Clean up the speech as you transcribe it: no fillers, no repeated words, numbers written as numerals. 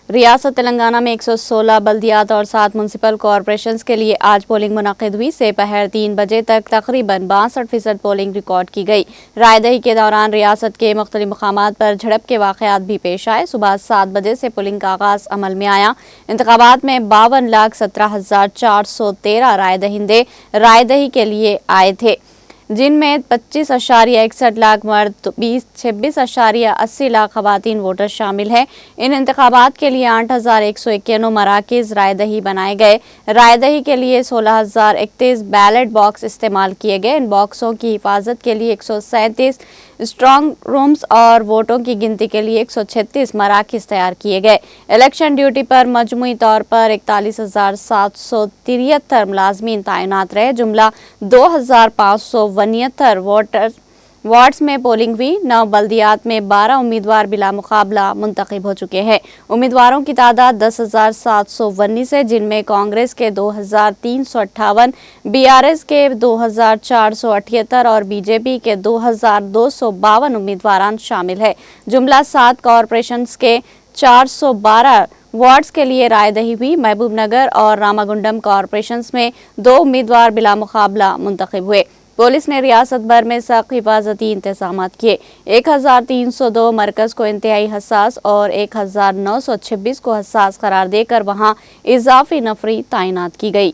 ریاست تلنگانہ میں 116 بلدیات اور 7 میونسپل کارپوریشنز کے لیے آج پولنگ منعقد ہوئی۔ سے پہر 3 بجے تک تقریباً 62% پولنگ ریکارڈ کی گئی۔ رائے دہی کے دوران ریاست کے مختلف مقامات پر جھڑپ کے واقعات بھی پیش آئے۔ صبح 7 بجے سے پولنگ کا آغاز عمل میں آیا۔ انتخابات میں 52,17,413 رائے دہندے رائے دہی کے لیے آئے تھے، جن میں 25.61 لاکھ مرد، 26.80 لاکھ خواتین ووٹر شامل ہیں۔ ان انتخابات کے لیے 8,191 مراکز رائے دہی بنائے گئے۔ رائے دہی کے لیے 16,031 بیلٹ باکس استعمال کیے گئے۔ ان باکسوں کی حفاظت کے لیے 137 اسٹرانگ رومز اور ووٹوں کی گنتی کے لیے 136 مراکز تیار کیے گئے۔ الیکشن ڈیوٹی پر مجموعی طور پر 41,773 ملازمین تعینات رہے، جملہ 2,569 وارڈز میں پولنگ ہوئی۔ 9 بلدیات میں 12 امیدوار بلا مقابلہ منتخب ہو چکے ہیں۔ امیدواروں کی تعداد 10,719 ہے، جن میں کانگریس کے 2,358، BRS کے 2,478 اور بی جے پی کے 2,252 امیدواران شامل ہیں۔ جملہ 7 کارپوریشنز کے 412 وارڈز کے لیے رائے دہی ہوئی۔ محبوب نگر اور راماگنڈم کارپوریشنز میں 2 امیدوار بلا مقابلہ منتخب ہوئے۔ پولیس نے ریاست بھر میں سخت حفاظتی انتظامات کیے۔ 1,302 مرکز کو انتہائی حساس اور 1,926 کو حساس قرار دے کر وہاں اضافی نفری تعینات کی گئی۔